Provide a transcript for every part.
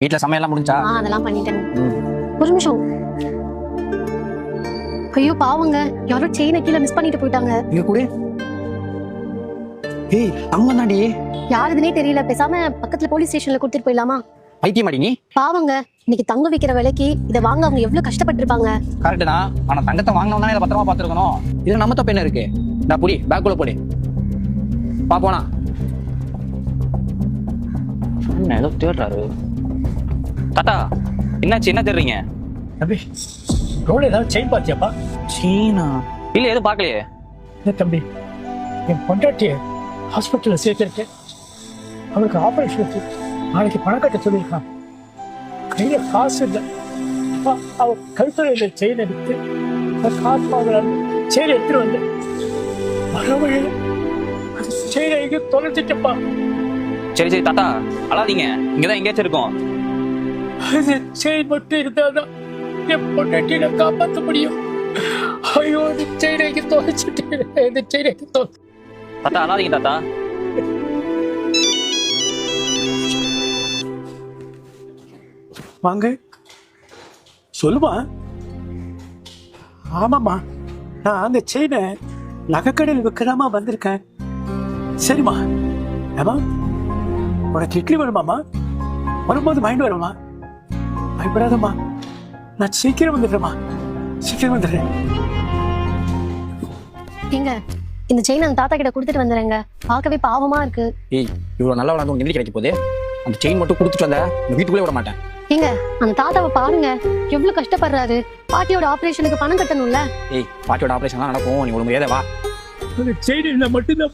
வீட்டுல சமையல்லாம் முடிஞ்சா? அதெல்லாம் பண்ணிட்டேன். ஒரு நிமிஷம். ஐயோ பாவங்க, யாரோ செயினை கீழே மிஸ் பண்ணிட்டு போயிட்டாங்க. இங்க கூட. ஏய் அங்க தாண்டி. யாருதுனே தெரியல, பேசாம பக்கத்துல போலீஸ் ஸ்டேஷன்ல கொடுத்துட்டு போயிடலாமா? பைத்தியம் அடி நீ. பாவங்க, இன்னைக்கு தங்கம் விக்கிற விலைக்கு இதை வாங்க அவங்க எவ்வளவு கஷ்டப்பட்டு இருப்பாங்க. கரெக்ட் தான். ஆனா தங்கத்தை வாங்கணும்னா இதை பத்திரமா பாத்துருக்கணும். இதுல நம்ம தப்பு என்ன இருக்கு? நான் புடி பேக்குள்ள போடு. பாப்போனா என்ன ஏதோ தேடுறாரு. தாத்தா என்னாச்சு, என்ன தேடுறீங்க? தம்பி ரோடு ஏதாவது செயின் பார்த்தியாப்பா? சீனா இல்ல எதுவும் பார்க்கலையே. இல்லை தம்பி, என் பொண்டாட்டிய ஹாஸ்பிட்டல்ல சேர்த்திருக்கேன். அவளுக்கு ஆபரேஷன் வச்சு நாளைக்கு பணம் கட்ட சொல்லியிருக்கான். கையில காசு இல்லை. அவ கழுத்துறையில செயின் எடுத்து காசு வாங்கலான்னு செயின் எடுத்துட்டு வந்து வர வழியில அது செயினை எங்க தொலைச்சிட்டப்பா. சரி சரி தாத்தா அழாதீங்க, இங்கதான் எங்கேயாச்சும் இருக்கோம். அது செயின் மட்டும் இருந்தாதான் என் பொண்டாட்டியை நான் காப்பாற்ற முடியும். ஐயோ, இந்த செயினை எங்க தொலைச்சிட்டேன். இந்த செயினை எங்க தொலை. தாத்தா அழாதீங்க தாத்தா. வாங்க சொல்லுமா. ஆமாம்மா, நான் அந்த செயினை நகைக்கடையில் விற்கலாமா வந்திருக்கேன். சரிம்மா. ஏமா உனக்கு இட்லி வேணுமாம்மா? வரும்போது வாங்கிட்டு வரமா? பயப்படாதம்மா, நான் சீக்கிரம் வந்துடுறேம்மா. சீக்கிரம் வந்துடுறேன். ஏங்க, இந்த செயின் அந்த தாத்தா கிட்ட கொடுத்துட்டு வந்துடுறேங்க. பார்க்கவே பாவமா இருக்கு. ஏய் இவ்வளவு நல்லா வளர்ந்து உங்களுக்கு கிடைக்க போதே. அந்த செயின் மட்டும் கொடுத்துட்டு வந்த வீட்டுக்குள்ளே விட மாட்டேன். ஏங்க, அந்த தாத்தாவை பாருங்க, எவ்வளவு கஷ்டப்படுறாரு. பாட்டியோட ஆபரேஷனுக்கு பணம் கட்டணும்ல. ஏய் பாட்டியோட ஆபரேஷன் தான் நடக்கும், நீ ஒரு முறையாத வா. அந்த செயின் இருந்தால் மட்டும்தான்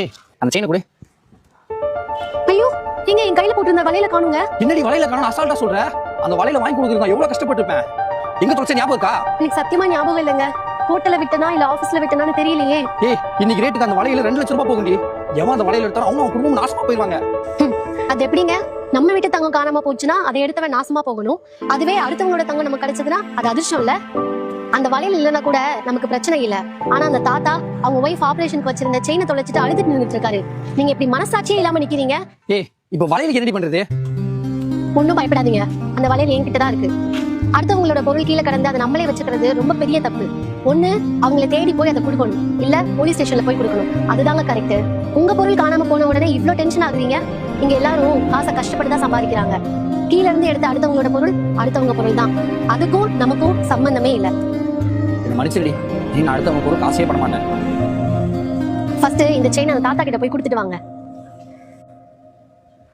ஏய் அந்த செயினை கொடு. ஐயோ, நீங்க என் கையில போட்டிருந்த வலையில காணுங்க. என்னடி வலையில காணும் அசால்ட்டா சொல்ற? அந்த வலையில வாங்கி கொடுக்குறேன், எவ்வளவு கஷ்டப்பட்டிருப்பேன். எங்க தொலைச்ச ஞாபகம் இருக்கா? எனக்கு சத்தியமா ஞாபகம் இல்லைங்க. ஹோட்டல்ல விட்டனா இல்ல ஆபீஸ்ல விட்டனான்னு தெரியலையே. ஏய் இன்னைக்கு ரேட்டுக்கு அந்த வலையில 2 லட்சம் ரூபாய் போகுண்டி. எவன் அந்த வலையில எடுத்தாலும் அவங்க குடும்பம் நாசமா போயிருவாங்க. அது எப்படிங்க? நம்ம வீட்டு தங்கம் காணாம போச்சுன்னா அதை எடுத்தவன் நாசமா போகணும். அதுவே அடுத்தவங்களோட தங்கம் நமக்கு கிடைச்சதுன்னா அது அதிர்ஷ்டம் இல்ல. அந்த வலையில இல்லைன்னா கூட நமக்கு பிரச்சனை இல்ல. ஆனா அந்த தாத்தா அவங்க ஒய்ஃப் ஆபரேஷனுக்கு வச்சிருந்த செயினை தொலைச்சிட்டு அழுதுட்டு நின்றுட்டு இருக்காரு. நீங்க இப்படி மனசாட்சியே இல்லாம நிக்கிறீங்க. ஏய் இப்ப வலையில என்னடி பண்றது? ஒன்னும் பயப்படாதீங்க, அந்த வலையில என்கிட்டதான் இருக்கு. அடுத்தவங்களோட பொருள் கீழே கடந்து அதை நம்மளே வச்சுக்கிறது ரொம்ப பெரிய தப்பு. ஒண்ணு அவங்களை தேடி போய் அதை கொடுக்கணும், இல்ல போலீஸ் ஸ்டேஷன்ல போய் கொடுக்கணும். அதுதாங்க கரெக்ட். உங்க பொருள் காணாம போன உடனே இவ்ளோ டென்ஷன் ஆகுறீங்க. இங்க எல்லாரும் காசை கஷ்டப்பட்டு தான் சம்பாதிக்கிறாங்க. கீழ இருந்து எடுத்த அடுத்தவங்களோட பொருள் அடுத்தவங்க பொருள் தான். அதுக்கும் நமக்கும் சம்பந்தமே இல்ல. மனுஷடி நீ அடுத்தவங்க பொருள் காசே பண்ண மாட்டேன். ஃபர்ஸ்ட் இந்த செயின் அந்த தாத்தா கிட்ட போய் கொடுத்துட்டு வாங்க.